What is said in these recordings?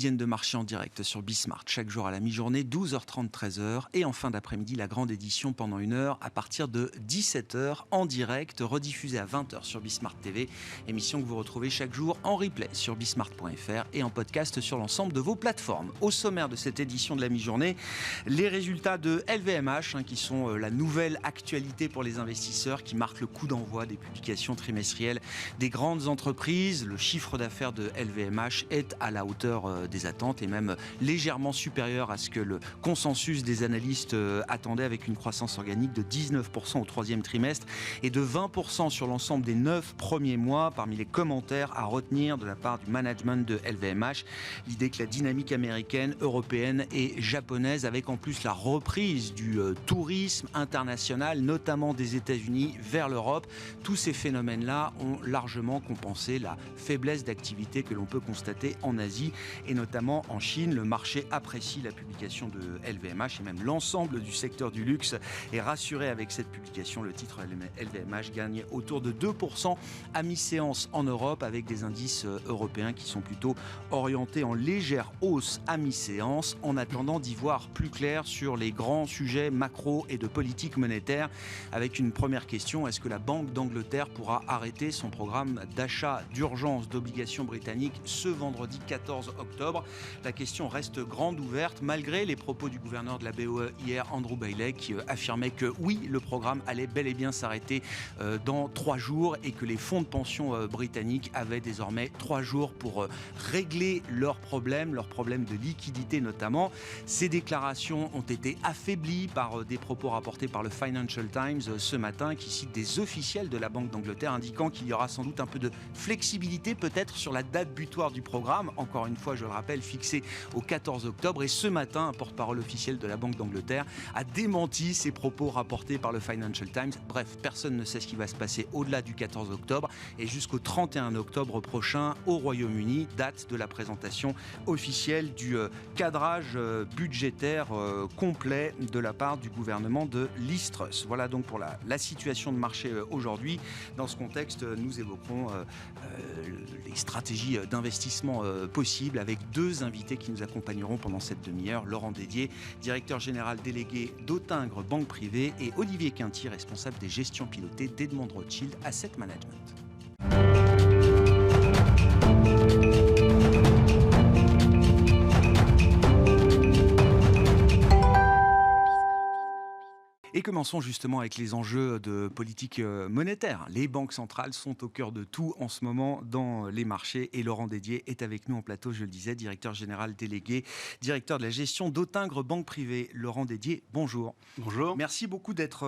quotidienne de marché en direct sur Bismart, chaque jour à la mi-journée, 12h30, 13h. Et en fin d'après-midi, la grande édition pendant 1 heure à partir de 17h en direct, rediffusée à 20h sur Bismart TV. Émission que vous retrouvez chaque jour en replay sur bismart.fr et en podcast sur l'ensemble de vos plateformes. Au sommaire de cette édition de la mi-journée, les résultats de LVMH, qui sont la nouvelle actualité pour les investisseurs, qui marquent le coup d'envoi des publications trimestrielles des grandes entreprises. Le chiffre d'affaires de LVMH est à la hauteur des attentes et même légèrement supérieur à ce que le consensus des analystes attendait, avec une croissance organique de 19% au troisième trimestre et de 20% sur l'ensemble des 9 premiers mois. Parmi les commentaires à retenir de la part du management de LVMH, l'idée que la dynamique américaine, européenne et japonaise, avec en plus la reprise du tourisme international, notamment des États-Unis vers l'Europe, tous ces phénomènes-là ont largement compensé la faiblesse d'activité que l'on peut constater en Asie et notamment en Chine. Le marché apprécie la publication de LVMH et même l'ensemble du secteur du luxe est rassuré avec cette publication. Le titre LVMH gagne autour de 2% à mi-séance en Europe, avec des indices européens qui sont plutôt orientés en légère hausse à mi-séance, en attendant d'y voir plus clair sur les grands sujets macro et de politique monétaire, avec une première question: est-ce que la Banque d'Angleterre pourra arrêter son programme d'achat d'urgence d'obligations britanniques ce vendredi 14 octobre? La question reste grande ouverte, malgré les propos du gouverneur de la BOE hier, Andrew Bailey, qui affirmait que oui, le programme allait bel et bien s'arrêter dans 3 jours et que les fonds de pension britanniques avaient désormais 3 jours pour régler leurs problèmes de liquidité notamment. Ces déclarations ont été affaiblies par des propos rapportés par le Financial Times ce matin, qui cite des officiels de la Banque d'Angleterre indiquant qu'il y aura sans doute un peu de flexibilité peut-être sur la date butoir du programme, encore une fois je le rappelle fixée au 14 octobre. Et ce matin, un porte-parole officiel de la Banque d'Angleterre a démenti ces propos rapportés par le Financial Times. Bref, personne ne sait ce qui va se passer au-delà du 14 octobre et jusqu'au 31 octobre prochain au Royaume-Uni, date de la présentation officielle du cadrage budgétaire complet de la part du gouvernement de Liz Truss. Voilà donc pour la situation de marché aujourd'hui. Dans ce contexte, nous évoquons les stratégies d'investissement possibles avec 2 invités qui nous accompagneront pendant cette demi-heure. Laurent Dédier, directeur général délégué d'Autingre Banque Privée, et Olivier Quinty, responsable des gestions pilotées d'Edmond Rothschild Asset Management. Et commençons justement avec les enjeux de politique monétaire. Les banques centrales sont au cœur de tout en ce moment dans les marchés et Laurent Dédier est avec nous en plateau, je le disais, directeur général délégué, directeur de la gestion d'Autingre Banque Privée. Laurent Dédier, bonjour. Bonjour. Merci beaucoup d'être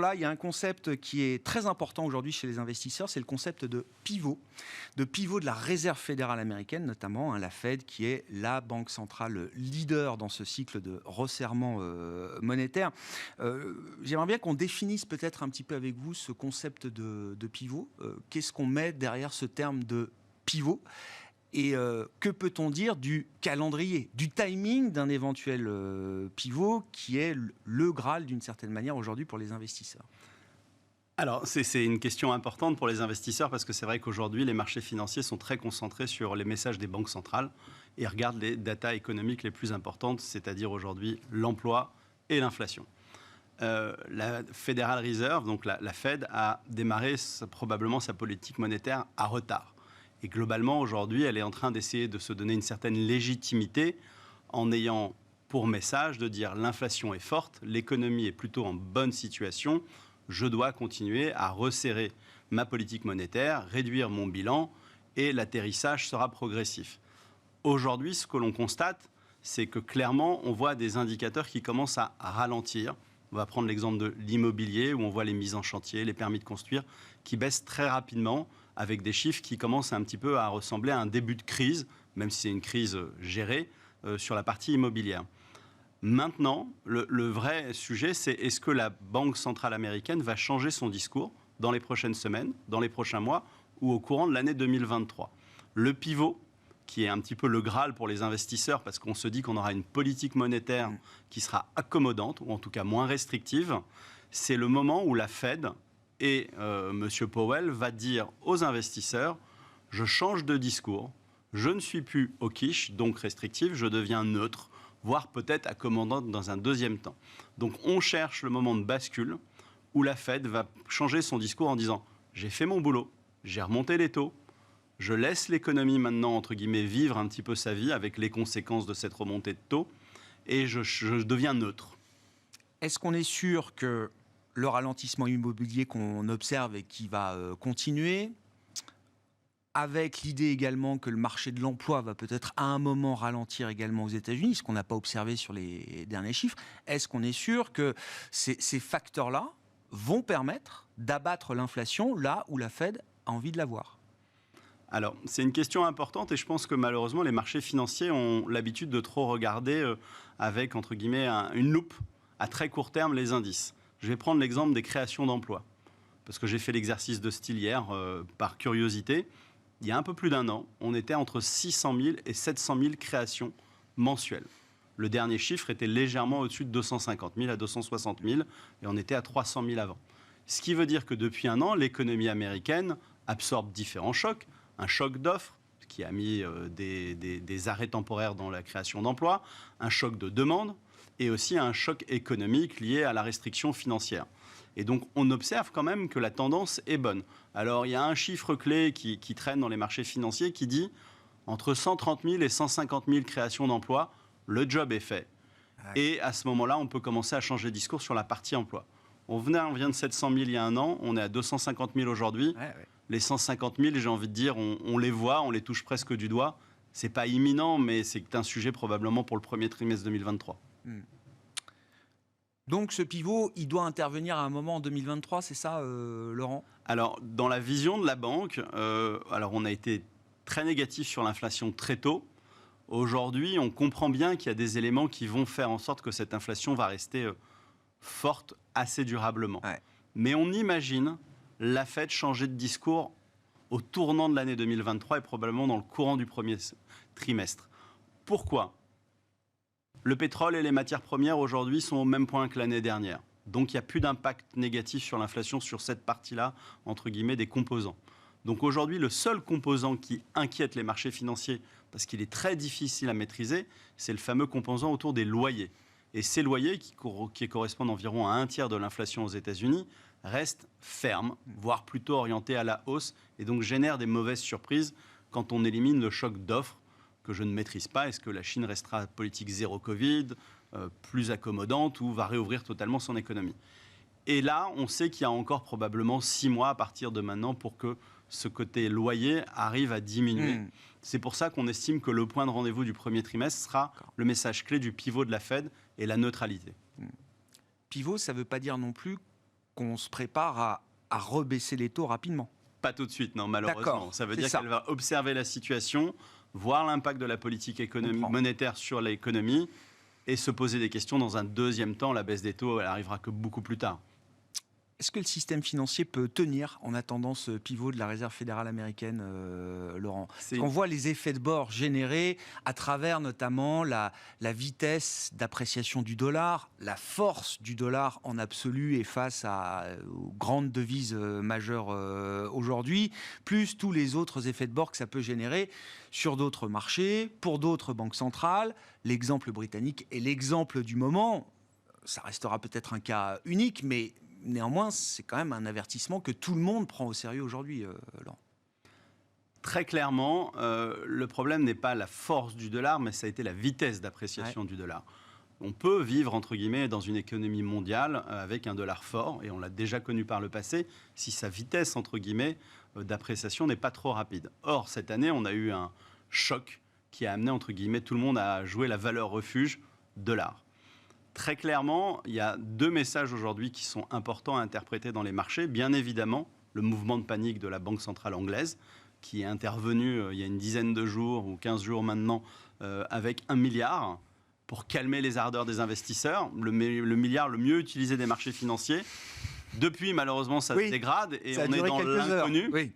là. Il y a un concept qui est très important aujourd'hui chez les investisseurs, c'est le concept de pivot de la Réserve fédérale américaine notamment, la Fed, qui est la banque centrale leader dans ce cycle de resserrement monétaire. J'aimerais bien qu'on définisse peut-être un petit peu avec vous ce concept de pivot. Qu'est-ce qu'on met derrière ce terme de pivot? Et que peut-on dire du calendrier, du timing d'un éventuel pivot qui est le Graal d'une certaine manière aujourd'hui pour les investisseurs? Alors, c'est une question importante pour les investisseurs parce que c'est vrai qu'aujourd'hui, les marchés financiers sont très concentrés sur les messages des banques centrales et regardent les datas économiques les plus importantes, c'est-à-dire aujourd'hui l'emploi et l'inflation. La Federal Reserve, donc la Fed, a démarré probablement sa politique monétaire à retard. Et globalement, aujourd'hui, elle est en train d'essayer de se donner une certaine légitimité en ayant pour message de dire l'inflation est forte, l'économie est plutôt en bonne situation, je dois continuer à resserrer ma politique monétaire, réduire mon bilan et l'atterrissage sera progressif. Aujourd'hui, ce que l'on constate, c'est que clairement, on voit des indicateurs qui commencent à ralentir. On va prendre l'exemple de l'immobilier où on voit les mises en chantier, les permis de construire qui baissent très rapidement avec des chiffres qui commencent un petit peu à ressembler à un début de crise, même si c'est une crise gérée sur la partie immobilière. Maintenant, le vrai sujet, c'est est-ce que la Banque centrale américaine va changer son discours dans les prochaines semaines, dans les prochains mois ou au courant de l'année 2023. Le pivot, qui est un petit peu le Graal pour les investisseurs, parce qu'on se dit qu'on aura une politique monétaire qui sera accommodante, ou en tout cas moins restrictive, c'est le moment où la Fed et M. Powell va dire aux investisseurs « je change de discours, Je ne suis plus hawkish, donc restrictif, je deviens neutre, voire peut-être accommodant dans un deuxième temps. Donc on cherche le moment de bascule où la Fed va changer son discours en disant « j'ai fait mon boulot, j'ai remonté les taux, je laisse l'économie maintenant, entre guillemets, vivre un petit peu sa vie avec les conséquences de cette remontée de taux et je deviens neutre ». Est-ce qu'on est sûr que le ralentissement immobilier qu'on observe et qui va continuer, avec l'idée également que le marché de l'emploi va peut-être à un moment ralentir également aux États-Unis, ce qu'on n'a pas observé sur les derniers chiffres, est-ce qu'on est sûr que ces facteurs-là vont permettre d'abattre l'inflation là où la Fed a envie de l'avoir? Alors, c'est une question importante et je pense que malheureusement, les marchés financiers ont l'habitude de trop regarder avec, entre guillemets, une loupe à très court terme les indices. Je vais prendre l'exemple des créations d'emplois, parce que j'ai fait l'exercice de style hier par curiosité. Il y a un peu plus d'un an, on était entre 600 000 et 700 000 créations mensuelles. Le dernier chiffre était légèrement au-dessus de 250 000 à 260 000 et on était à 300 000 avant. Ce qui veut dire que depuis un an, l'économie américaine absorbe différents chocs. Un choc d'offres qui a mis des arrêts temporaires dans la création d'emplois, un choc de demande et aussi un choc économique lié à la restriction financière. Et donc, on observe quand même que la tendance est bonne. Alors, il y a un chiffre clé qui traîne dans les marchés financiers qui dit entre 130 000 et 150 000 créations d'emplois, le job est fait. Ouais. Et à ce moment-là, on peut commencer à changer de discours sur la partie emploi. On vient de 700 000 il y a un an, on est à 250 000 aujourd'hui. Ouais. Les 150 000, j'ai envie de dire, on les voit, on les touche presque du doigt. Ce n'est pas imminent, mais c'est un sujet probablement pour le premier trimestre 2023. Donc ce pivot, il doit intervenir à un moment en 2023, c'est ça, Laurent? Alors, dans la vision de la banque, on a été très négatif sur l'inflation très tôt. Aujourd'hui, on comprend bien qu'il y a des éléments qui vont faire en sorte que cette inflation va rester forte assez durablement. Ouais. Mais on imagine la Fed changer de discours au tournant de l'année 2023 et probablement dans le courant du premier trimestre. Pourquoi ? Le pétrole et les matières premières aujourd'hui sont au même point que l'année dernière. Donc il n'y a plus d'impact négatif sur l'inflation sur cette partie-là, entre guillemets, des composants. Donc aujourd'hui, le seul composant qui inquiète les marchés financiers, parce qu'il est très difficile à maîtriser, c'est le fameux composant autour des loyers. Et ces loyers, qui correspondent environ à un tiers de l'inflation aux États-Unis, restent fermes, voire plutôt orientés à la hausse, et donc génèrent des mauvaises surprises quand on élimine le choc d'offres que je ne maîtrise pas. Est-ce que la Chine restera politique zéro Covid, plus accommodante, ou va réouvrir totalement son économie? Et là, on sait qu'il y a encore probablement 6 mois à partir de maintenant pour que ce côté loyer arrive à diminuer. C'est pour ça qu'on estime que le point de rendez-vous du premier trimestre sera le message clé du pivot de la Fed et la neutralité. Pivot, ça ne veut pas dire non plus qu'on se prépare à rebaisser les taux rapidement. Pas tout de suite, non, malheureusement. Ça veut dire qu'elle va observer la situation, voir l'impact de la politique monétaire sur l'économie et se poser des questions dans un deuxième temps. La baisse des taux, elle arrivera que beaucoup plus tard. Est-ce que le système financier peut tenir en attendant ce pivot de la Réserve fédérale américaine, Laurent? On voit les effets de bord générés à travers notamment la vitesse d'appréciation du dollar, la force du dollar en absolu et face aux grandes devises majeures aujourd'hui, plus tous les autres effets de bord que ça peut générer sur d'autres marchés, pour d'autres banques centrales. L'exemple britannique est l'exemple du moment. Ça restera peut-être un cas unique, mais néanmoins, c'est quand même un avertissement que tout le monde prend au sérieux aujourd'hui, Laurent. Très clairement, le problème n'est pas la force du dollar, mais ça a été la vitesse d'appréciation du dollar. On peut vivre, entre guillemets, dans une économie mondiale avec un dollar fort, et on l'a déjà connu par le passé, si sa vitesse, entre guillemets, d'appréciation n'est pas trop rapide. Or, cette année, on a eu un choc qui a amené, entre guillemets, tout le monde à jouer la valeur refuge dollar. Très clairement, il y a 2 messages aujourd'hui qui sont importants à interpréter dans les marchés. Bien évidemment, le mouvement de panique de la Banque centrale anglaise, qui est intervenu il y a une dizaine de jours ou 15 jours maintenant, avec 1 milliard pour calmer les ardeurs des investisseurs. Le milliard le mieux utilisé des marchés financiers. Depuis, malheureusement, ça se dégrade et on est dans l'inconnu. Oui.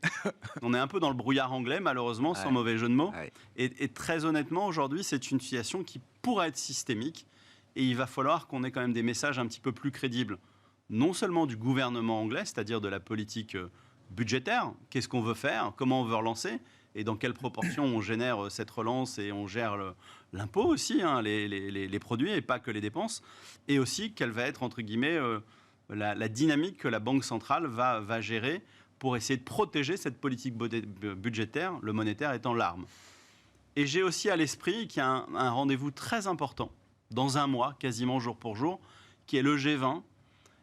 On est un peu dans le brouillard anglais, malheureusement, sans mauvais jeu de mots. Et très honnêtement, aujourd'hui, c'est une situation qui pourrait être systémique. Et il va falloir qu'on ait quand même des messages un petit peu plus crédibles, non seulement du gouvernement anglais, c'est-à-dire de la politique budgétaire, qu'est-ce qu'on veut faire, comment on veut relancer, et dans quelle proportion on génère cette relance et on gère l'impôt aussi, les produits et pas que les dépenses, et aussi quelle va être, entre guillemets, la dynamique que la Banque centrale va gérer pour essayer de protéger cette politique budgétaire, le monétaire étant l'arme. Et j'ai aussi à l'esprit qu'il y a un rendez-vous très important, dans un mois, quasiment jour pour jour, qui est le G20.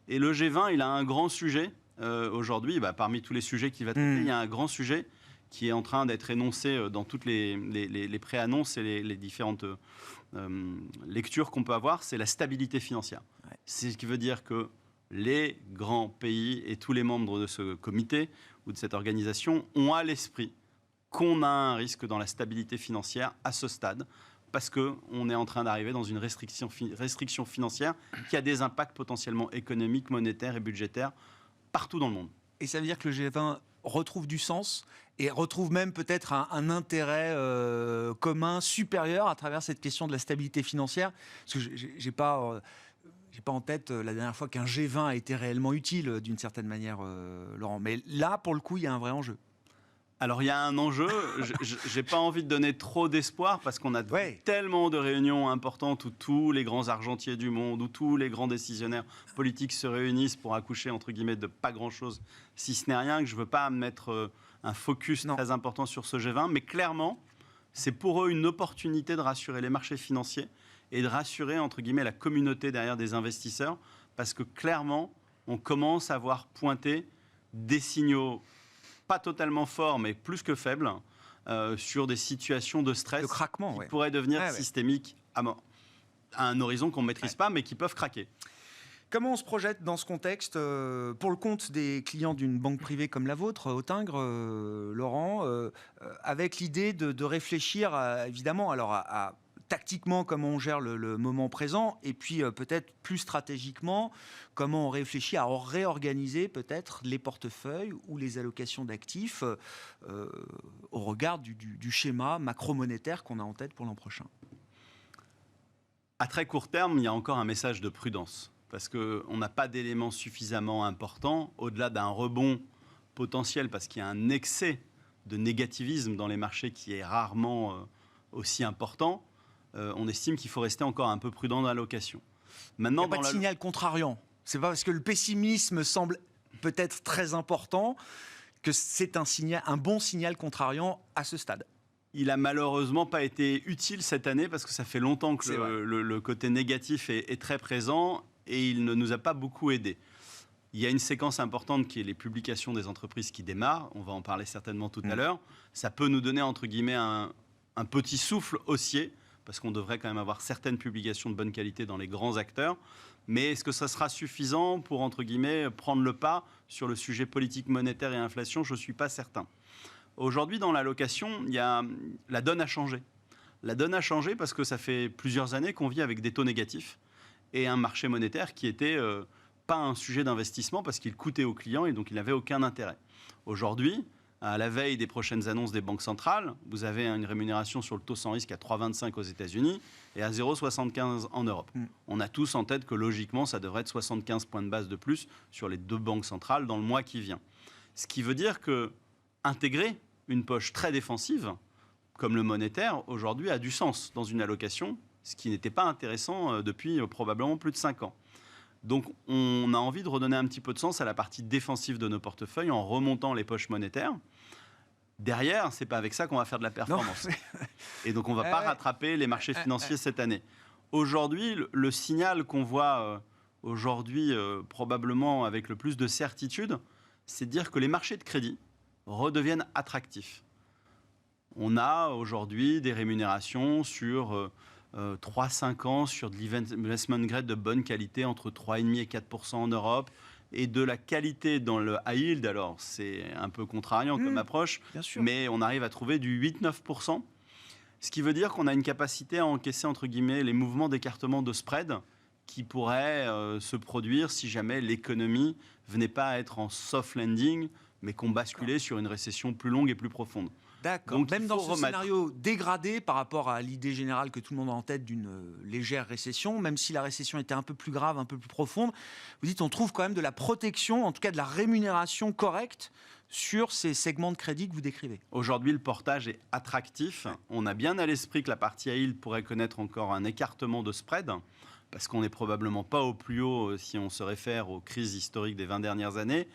Et le G20, il a un grand sujet. Aujourd'hui, parmi tous les sujets qu'il va traiter, il y a un grand sujet qui est en train d'être énoncé dans toutes les pré-annonces et les différentes lectures qu'on peut avoir, c'est la stabilité financière. Ouais. C'est ce qui veut dire que les grands pays et tous les membres de ce comité ou de cette organisation ont à l'esprit qu'on a un risque dans la stabilité financière à ce stade, parce qu'on est en train d'arriver dans une restriction financière qui a des impacts potentiellement économiques, monétaires et budgétaires partout dans le monde. Et ça veut dire que le G20 retrouve du sens et retrouve même peut-être un intérêt commun supérieur à travers cette question de la stabilité financière. Parce que j'ai pas en tête la dernière fois qu'un G20 a été réellement utile d'une certaine manière, Laurent. Mais là, pour le coup, il y a un vrai enjeu. Alors, il y a un enjeu. Je n'ai pas envie de donner trop d'espoir parce qu'on a tellement de réunions importantes où tous les grands argentiers du monde, où tous les grands décisionnaires politiques se réunissent pour accoucher, entre guillemets, de pas grand-chose, si ce n'est rien, que je ne veux pas mettre un focus très important sur ce G20. Mais clairement, c'est pour eux une opportunité de rassurer les marchés financiers et de rassurer, entre guillemets, la communauté derrière des investisseurs, parce que clairement, on commence à voir pointer des signaux pas totalement forts, mais plus que faibles, sur des situations de stress qui pourraient devenir systémiques à un horizon qu'on ne maîtrise pas, mais qui peuvent craquer. Comment on se projette dans ce contexte pour le compte des clients d'une banque privée comme la vôtre, Autingre, Laurent, avec l'idée de réfléchir évidemment à tactiquement comment on gère le moment présent et puis peut-être plus stratégiquement comment on réfléchit à réorganiser peut-être les portefeuilles ou les allocations d'actifs au regard du schéma macro-monétaire qu'on a en tête pour l'an prochain. À très court terme, il y a encore un message de prudence parce qu'on n'a pas d'éléments suffisamment importants au-delà d'un rebond potentiel parce qu'il y a un excès de négativisme dans les marchés qui est rarement aussi important. On estime qu'il faut rester encore un peu prudent dans l'allocation. Maintenant, il n'y a pas de signal contrariant. C'est pas parce que le pessimisme semble peut-être très important que c'est un bon signal contrariant à ce stade. Il n'a malheureusement pas été utile cette année parce que ça fait longtemps que le côté négatif est très présent et il ne nous a pas beaucoup aidés. Il y a une séquence importante qui est les publications des entreprises qui démarrent. On va en parler certainement tout à l'heure. Ça peut nous donner, entre guillemets, un petit souffle haussier parce qu'on devrait quand même avoir certaines publications de bonne qualité dans les grands acteurs. Mais est-ce que ça sera suffisant pour, entre guillemets, prendre le pas sur le sujet politique, monétaire et inflation? Je ne suis pas certain. Aujourd'hui, dans l'allocation, la donne a changé. La donne a changé parce que ça fait plusieurs années qu'on vit avec des taux négatifs et un marché monétaire qui n'était pas un sujet d'investissement parce qu'il coûtait aux clients et donc il n'avait aucun intérêt. Aujourd'hui, à la veille des prochaines annonces des banques centrales, vous avez une rémunération sur le taux sans risque à 3,25 aux États-Unis et à 0,75 en Europe. On a tous en tête que logiquement, ça devrait être 75 points de base de plus sur les deux banques centrales dans le mois qui vient. Ce qui veut dire que intégrer une poche très défensive, comme le monétaire, aujourd'hui a du sens dans une allocation, ce qui n'était pas intéressant depuis probablement plus de 5 ans. Donc, on a envie de redonner un petit peu de sens à la partie défensive de nos portefeuilles en remontant les poches monétaires. Derrière, ce n'est pas avec ça qu'on va faire de la performance. Et donc, on ne va pas rattraper les marchés financiers cette année. Aujourd'hui, le signal qu'on voit aujourd'hui, probablement avec le plus de certitude, c'est de dire que les marchés de crédit redeviennent attractifs. On a aujourd'hui des rémunérations sur 3-5 ans sur de l'investment grade de bonne qualité entre 3,5 et 4% en Europe et de la qualité dans le high yield. Alors, c'est un peu contrariant comme approche, mais on arrive à trouver du 8-9%, ce qui veut dire qu'on a une capacité à encaisser, entre guillemets, les mouvements d'écartement de spread qui pourraient se produire si jamais l'économie venait pas à être en soft landing, mais qu'on basculait sur une récession plus longue et plus profonde. D'accord. Donc, Même il dans faut ce remettre. scénario dégradé par rapport à l'idée générale que tout le monde a en tête d'une légère récession, même si la récession était un peu plus grave, un peu plus profonde, vous dites on trouve quand même de la protection, en tout cas de la rémunération correcte sur ces segments de crédit que vous décrivez. Aujourd'hui, le portage est attractif. On a bien à l'esprit que la partie à yield pourrait connaître encore un écartement de spread, parce qu'on n'est probablement pas au plus haut si on se réfère aux crises historiques des 20 dernières années,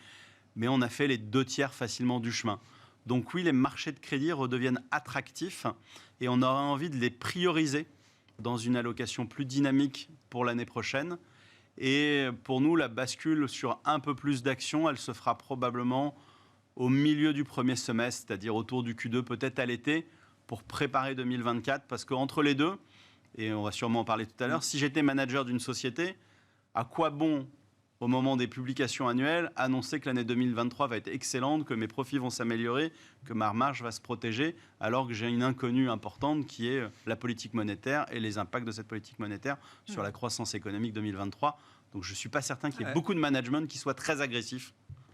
mais on a fait les 2/3 facilement du chemin. Donc oui, les marchés de crédit redeviennent attractifs et on aura envie de les prioriser dans une allocation plus dynamique pour l'année prochaine. Et pour nous, la bascule sur un peu plus d'actions, elle se fera probablement au milieu du premier semestre, c'est-à-dire autour du Q2, peut-être à l'été, pour préparer 2024. Parce qu'entre les deux, et on va sûrement en parler tout à l'heure, si j'étais manager d'une société, à quoi bon, au moment des publications annuelles, annoncer que l'année 2023 va être excellente, que mes profits vont s'améliorer, que ma marge va se protéger, alors que j'ai une inconnue importante qui est la politique monétaire et les impacts de cette politique monétaire sur la croissance économique 2023. Donc je ne suis pas certain qu'il y ait beaucoup de management qui soit très agressif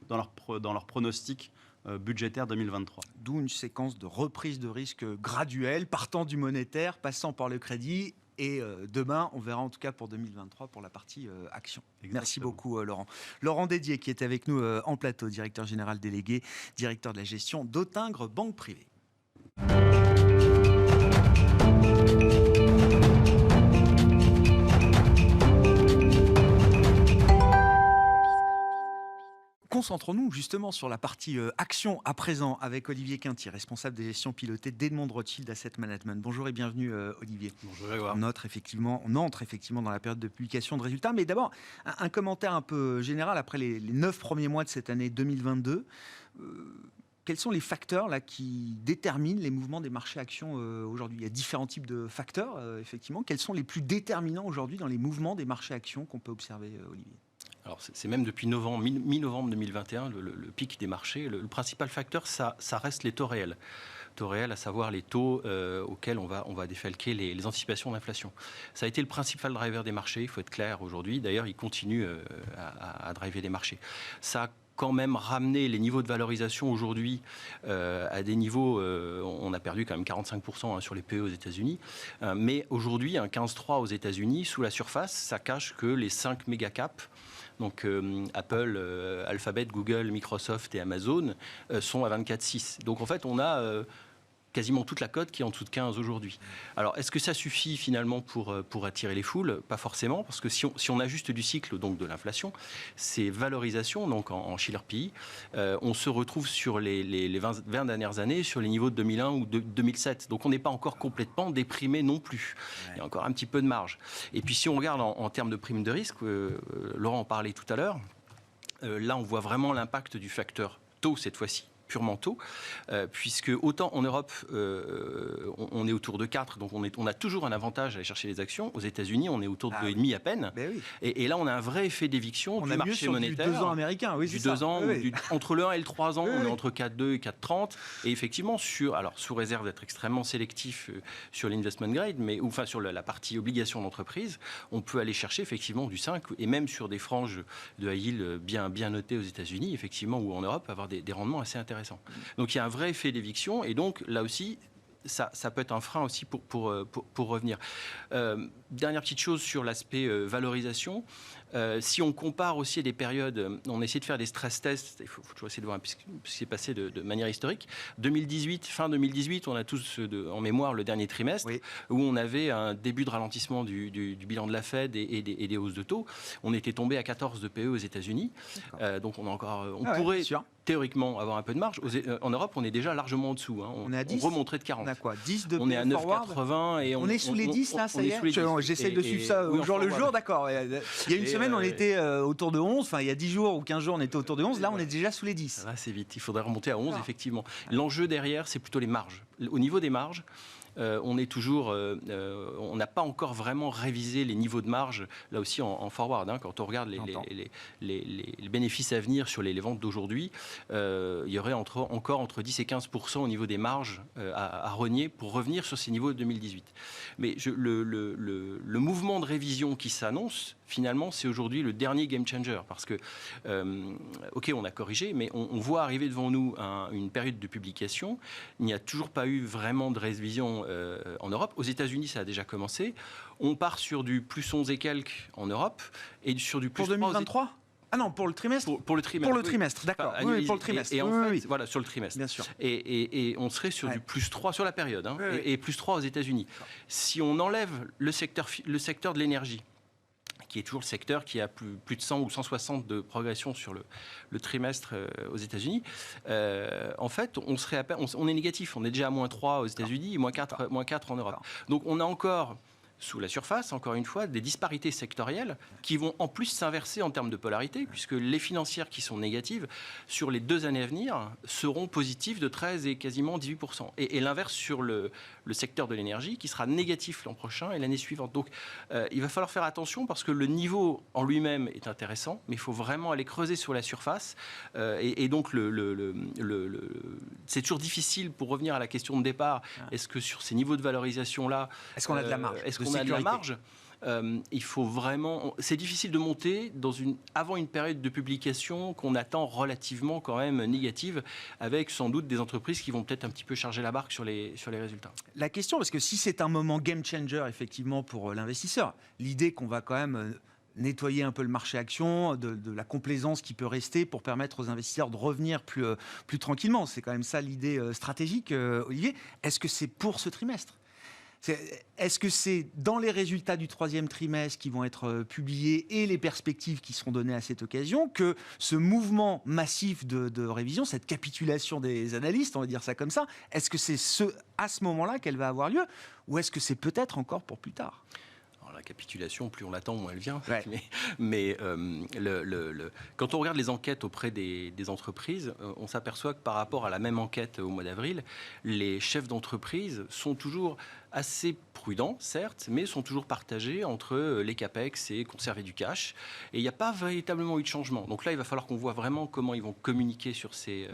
dans leur pronostic budgétaire 2023. D'où une séquence de reprise de risque graduelle, partant du monétaire, passant par le crédit. Et demain, on verra en tout cas pour 2023 pour la partie action. Exactement. Merci beaucoup Laurent. Laurent Dédier qui est avec nous en plateau, directeur général délégué, directeur de la gestion d'Autingre Banque Privée. Concentrons-nous justement sur la partie action à présent avec Olivier Quinty, responsable des gestions pilotées d'Edmond Rothschild Asset Management. Bonjour et bienvenue Olivier. Bonjour Grégoire. On entre effectivement dans la période de publication de résultats. Mais d'abord, un commentaire un peu général après les 9 premiers mois de cette année 2022. Quels sont les facteurs là, qui déterminent les mouvements des marchés actions aujourd'hui? Il y a différents types de facteurs, effectivement. Quels sont les plus déterminants aujourd'hui dans les mouvements des marchés actions qu'on peut observer, Olivier? Alors c'est même depuis mi-novembre 2021, le pic des marchés. Le principal facteur, ça reste les taux réels. Taux réels, à savoir les taux auxquels on va défalquer les anticipations d'inflation. Ça a été le principal driver des marchés, il faut être clair aujourd'hui. D'ailleurs, il continue à driver les marchés. Ça a quand même ramené les niveaux de valorisation aujourd'hui à des niveaux, on a perdu quand même 45% sur les PE aux États-Unis, mais aujourd'hui, un 15,3 aux États-Unis, sous la surface, ça cache que les 5 méga caps, donc Apple, Alphabet, Google, Microsoft et Amazon sont à 24,6. Donc en fait, on a quasiment toute la cote qui est en dessous de 15 aujourd'hui. Alors, est-ce que ça suffit finalement pour attirer les foules? Pas forcément, parce que si on ajuste du cycle donc de l'inflation, ces valorisations, donc en Shiller PE, on se retrouve sur les 20 dernières années sur les niveaux de 2001 ou de 2007. Donc, on n'est pas encore complètement déprimé non plus. Il y a encore un petit peu de marge. Et puis, si on regarde en termes de prime de risque, Laurent en parlait tout à l'heure, là, on voit vraiment l'impact du facteur taux cette fois-ci, purement taux, puisque autant en Europe, on est autour de 4, donc on a toujours un avantage à aller chercher les actions. Aux États-Unis, on est autour de 2,5 à peine. Ben oui. Et là, on a un vrai effet d'éviction du marché monétaire. Du 2 ans américain, oui, du c'est 2 ça. ans, Oui. entre le 1 et le 3 ans, Oui, on est oui. entre 4,2 et 4,30. Et effectivement, sous réserve d'être extrêmement sélectif sur l'investment grade, enfin sur la partie obligation d'entreprise, on peut aller chercher effectivement du 5 et même sur des franges de high yield bien notées aux États-Unis, effectivement, ou en Europe, avoir des rendements assez intéressants. Donc il y a un vrai effet d'éviction et donc là aussi ça peut être un frein aussi pour revenir. Dernière petite chose sur l'aspect valorisation. Si on compare aussi à des périodes, on essaie de faire des stress tests, il faut toujours essayer de voir ce qui s'est passé de manière historique. 2018, fin 2018, on a tous en mémoire le dernier trimestre, oui, où on avait un début de ralentissement du bilan de la Fed et des hausses de taux. On était tombé à 14 de PE aux États-Unis, donc on pourrait théoriquement avoir un peu de marge. En Europe, on est déjà largement en dessous. Hein. On remonterait de 40. On a quoi, 10 de on est à 9,80 et on est sous les 10 là, ça y est. J'essaie de suivre ça au jour le jour, d'accord. Il y a une semaine, on était autour de 11. Enfin, il y a 10 jours ou 15 jours, on était autour de 11. Là, on est déjà sous les 10. Là, c'est vite. Il faudrait remonter à 11, effectivement. L'enjeu derrière, c'est plutôt les marges. Au niveau des marges, on est toujours, on n'a pas encore vraiment révisé les niveaux de marge, là aussi en forward. Hein, quand on regarde les bénéfices à venir sur les ventes d'aujourd'hui, il y aurait encore entre 10 et 15% au niveau des marges à renier pour revenir sur ces niveaux de 2018. Mais le mouvement de révision qui s'annonce, finalement, c'est aujourd'hui le dernier game changer. Parce que, OK, on a corrigé, mais on voit arriver devant nous une période de publication. Il n'y a toujours pas eu vraiment de révision en Europe. Aux États-Unis, ça a déjà commencé. On part sur du plus 11 et quelques en Europe et sur du plus pour 2023 Ah non, pour le trimestre. Pour le trimestre. Pour le trimestre, d'accord. Enfin, oui, pour le trimestre. Et en oui, fait, oui. voilà, sur le trimestre. Bien sûr. Et on serait sur du plus 3 sur la période, hein, oui. et plus 3 aux États-Unis. Si on enlève le secteur de l'énergie, qui est toujours le secteur qui a plus de 100 ou 160 de progression sur le trimestre aux États-Unis. En fait, on est négatif. On est déjà à moins 3 aux États-Unis et moins 4 en Europe. Donc on a encore, sous la surface, encore une fois, des disparités sectorielles qui vont en plus s'inverser en termes de polarité, puisque les financières qui sont négatives, sur les 2 années à venir, seront positives de 13 et quasiment 18%. Et l'inverse sur le secteur de l'énergie, qui sera négatif l'an prochain et l'année suivante. Donc, il va falloir faire attention, parce que le niveau en lui-même est intéressant, mais il faut vraiment aller creuser sur la surface. Et donc, c'est toujours difficile, pour revenir à la question de départ, est-ce que sur ces niveaux de valorisation-là... Est-ce qu'on a de la marge On a de la marge. Il faut vraiment. C'est difficile de monter avant une période de publication qu'on attend relativement quand même négative, avec sans doute des entreprises qui vont peut-être un petit peu charger la barque sur les résultats. La question, parce que si c'est un moment game changer effectivement pour l'investisseur, l'idée qu'on va quand même nettoyer un peu le marché action, de la complaisance qui peut rester pour permettre aux investisseurs de revenir plus tranquillement, c'est quand même ça l'idée stratégique, Olivier. Est-ce que c'est pour ce trimestre ? Est-ce que c'est dans les résultats du 3e trimestre qui vont être publiés et les perspectives qui seront données à cette occasion que ce mouvement massif de révision, cette capitulation des analystes, on va dire ça comme ça, est-ce que c'est à ce moment-là qu'elle va avoir lieu, ou est-ce que c'est peut-être encore pour plus tard ? La capitulation, plus on l'attend, moins elle vient. Ouais. Mais quand on regarde les enquêtes auprès des entreprises, on s'aperçoit que par rapport à la même enquête au mois d'avril, les chefs d'entreprise sont toujours assez prudents, certes, mais sont toujours partagés entre les capex et conserver du cash. Et il n'y a pas véritablement eu de changement. Donc là, il va falloir qu'on voit vraiment comment ils vont communiquer sur ces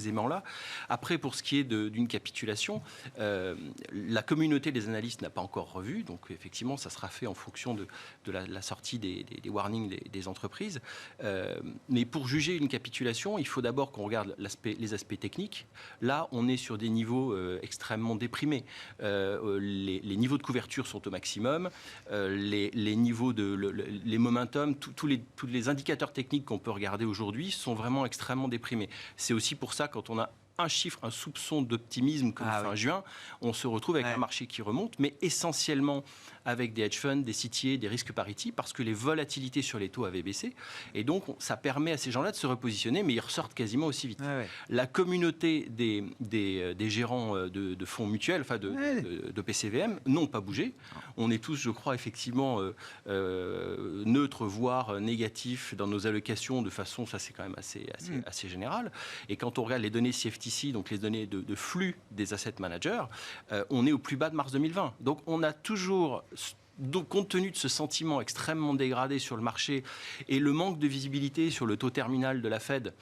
aimants-là. Après, pour ce qui est d'une capitulation, la communauté des analystes n'a pas encore revu. Donc effectivement, ça sera fait en fonction de la sortie des warnings des entreprises. Mais pour juger une capitulation, il faut d'abord qu'on regarde les aspects techniques. Là, on est sur des niveaux extrêmement déprimés. Les niveaux de couverture sont au maximum, les niveaux les momentum, tous les indicateurs techniques qu'on peut regarder aujourd'hui sont vraiment extrêmement déprimés. C'est aussi pour ça, quand on a un chiffre, un soupçon d'optimisme comme fin juin, on se retrouve avec un marché qui remonte, mais essentiellement avec des hedge funds, des CTA, des risques parity, parce que les volatilités sur les taux avaient baissé. Et donc, ça permet à ces gens-là de se repositionner, mais ils ressortent quasiment aussi vite. La communauté des gérants de fonds mutuels, enfin de PCVM, n'ont pas bougé. On est tous, je crois, effectivement neutres, voire négatifs dans nos allocations, de façon, ça c'est quand même assez général. Et quand on regarde les données CFTC, donc les données de flux des asset managers, on est au plus bas de mars 2020. Donc on a toujours... Donc, compte tenu de ce sentiment extrêmement dégradé sur le marché et le manque de visibilité sur le taux terminal de la Fed,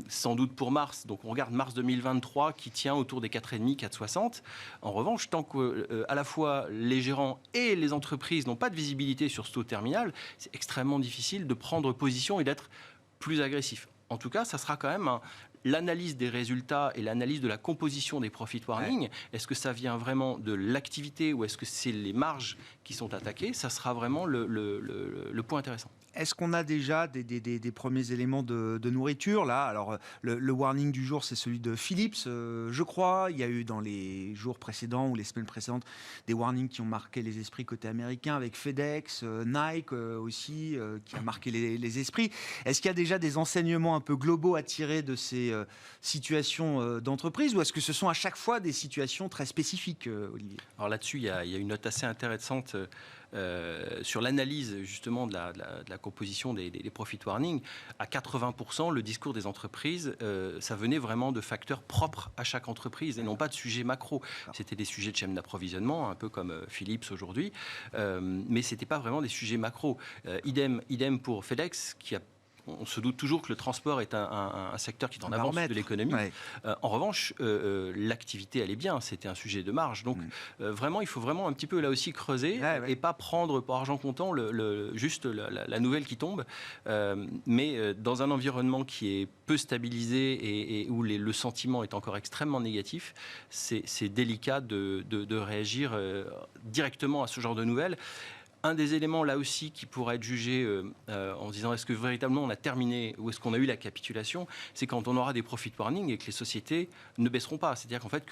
sans doute pour mars, donc on regarde mars 2023 qui tient autour des 4,5, 4,60. En revanche, tant que à la fois les gérants et les entreprises n'ont pas de visibilité sur ce taux terminal, c'est extrêmement difficile de prendre position et d'être plus agressif. En tout cas, ça sera quand même l'analyse des résultats et l'analyse de la composition des profit warnings. Est-ce que ça vient vraiment de l'activité ou est-ce que c'est les marges qui sont attaquées ? Ça sera vraiment le point intéressant. Est-ce qu'on a déjà des premiers éléments de nourriture là ? Alors, le warning du jour, c'est celui de Philips, je crois. Il y a eu dans les jours précédents ou les semaines précédentes des warnings qui ont marqué les esprits côté américain, avec FedEx, Nike aussi, qui a marqué les esprits. Est-ce qu'il y a déjà des enseignements un peu globaux à tirer de ces situations d'entreprise, ou est-ce que ce sont à chaque fois des situations très spécifiques, Olivier ? Alors là-dessus, il y a une note assez intéressante sur l'analyse justement de la composition des profit warnings. À 80%, le discours des entreprises, ça venait vraiment de facteurs propres à chaque entreprise et non pas de sujets macro. C'était des sujets de chaîne d'approvisionnement, un peu comme Philips aujourd'hui, mais ce n'était pas vraiment des sujets macro. Idem pour FedEx, qui a on se doute toujours que le transport est un secteur qui est en avance de l'économie. Ouais. En revanche, l'activité, elle est bien. C'était un sujet de marge. Donc, vraiment, il faut vraiment un petit peu, là aussi, creuser et pas prendre pour argent comptant juste la nouvelle qui tombe. Mais dans un environnement qui est peu stabilisé et où le sentiment est encore extrêmement négatif, c'est délicat de réagir directement à ce genre de nouvelles. Un des éléments là aussi qui pourrait être jugé en se disant est-ce que véritablement on a terminé ou est-ce qu'on a eu la capitulation, c'est quand on aura des profit warnings et que les sociétés ne baisseront pas. C'est-à-dire qu'en fait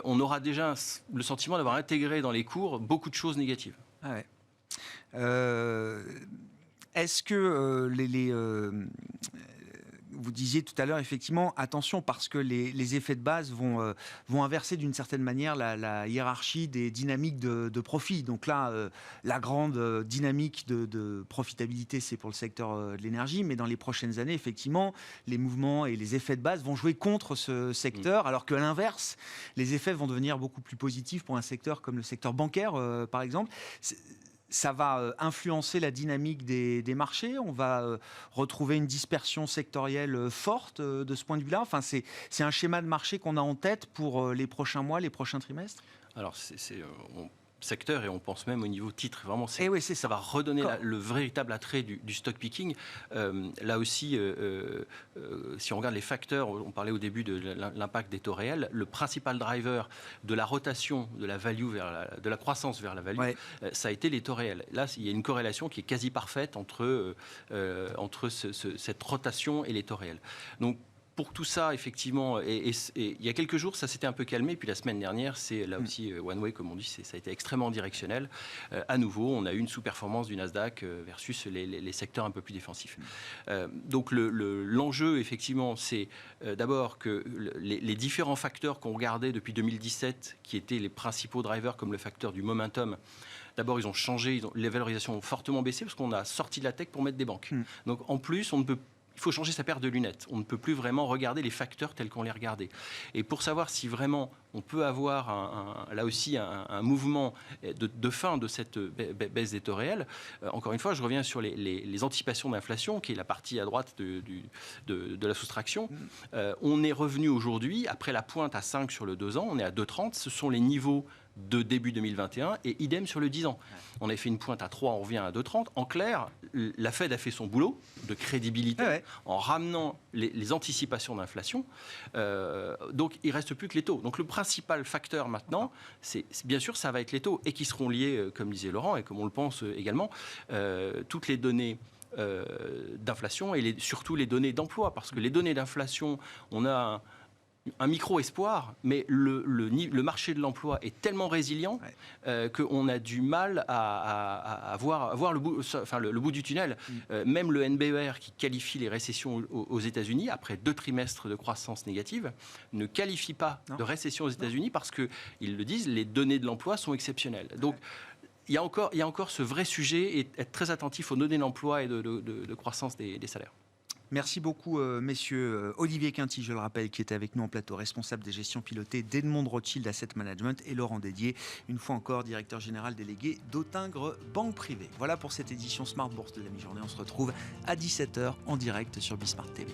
on aura déjà le sentiment d'avoir intégré dans les cours beaucoup de choses négatives. Ah ouais. Est-ce que vous disiez tout à l'heure, effectivement, attention, parce que les effets de base vont inverser d'une certaine manière la hiérarchie des dynamiques de profit. Donc là, la grande dynamique de profitabilité, c'est pour le secteur de l'énergie, mais dans les prochaines années, effectivement, les mouvements et les effets de base vont jouer contre ce secteur, alors qu'à l'inverse, les effets vont devenir beaucoup plus positifs pour un secteur comme le secteur bancaire, par exemple. Ça va influencer la dynamique des marchés. On va retrouver une dispersion sectorielle forte de ce point de vue-là. Enfin, c'est un schéma de marché qu'on a en tête pour les prochains mois, les prochains trimestres. Alors, secteur et on pense même au niveau titre. Vraiment, ça va redonner le véritable attrait du stock picking. Là aussi, si on regarde les facteurs, on parlait au début de l'impact des taux réels, le principal driver de la rotation de la value de la croissance vers la value, ça a été les taux réels. Là, il y a une corrélation qui est quasi parfaite entre cette rotation et les taux réels. Donc, pour tout ça, effectivement, et il y a quelques jours, ça s'était un peu calmé. Puis la semaine dernière, c'est là aussi one way, comme on dit, ça a été extrêmement directionnel. À nouveau, on a eu une sous-performance du Nasdaq versus les secteurs un peu plus défensifs. Donc l'enjeu, effectivement, c'est d'abord que les différents facteurs qu'on regardait depuis 2017, qui étaient les principaux drivers, comme le facteur du momentum, d'abord, ils ont changé, les valorisations ont fortement baissé parce qu'on a sorti de la tech pour mettre des banques. Donc en plus, il faut changer sa paire de lunettes. On ne peut plus vraiment regarder les facteurs tels qu'on les regardait. Et pour savoir si vraiment on peut avoir là aussi un mouvement de fin de cette baisse des taux réels, encore une fois, je reviens sur les anticipations d'inflation, qui est la partie à droite de la soustraction. On est revenu aujourd'hui, après la pointe à 5 sur le 2 ans, on est à 2,30. Ce sont les niveaux de début 2021 et idem sur le 10 ans. On a fait une pointe à 3, on revient à 2,30. En clair, la Fed a fait son boulot de crédibilité en ramenant les anticipations d'inflation. Donc, il ne reste plus que les taux. Donc, le principal facteur maintenant, c'est bien sûr, ça va être les taux et qui seront liés, comme disait Laurent et comme on le pense également, toutes les données d'inflation et surtout les données d'emploi. Parce que les données d'inflation, on a un micro-espoir, mais le marché de l'emploi est tellement résilient qu'on a du mal à voir le bout du tunnel. Même le NBER, qui qualifie les récessions aux États-Unis, après 2 trimestres de croissance négative, ne qualifie pas de récession aux États-Unis parce qu'ils le disent, les données de l'emploi sont exceptionnelles. Donc, il y a encore ce vrai sujet et être très attentif aux données d'emploi et de croissance des salaires. Merci beaucoup, messieurs. Olivier Quinty, je le rappelle, qui était avec nous en plateau, responsable des gestions pilotées d'Edmond Rothschild Asset Management, et Laurent Dédier, une fois encore directeur général délégué d'Autingre Banque Privée. Voilà pour cette édition Smart Bourse de la mi-journée. On se retrouve à 17h en direct sur Bismart TV.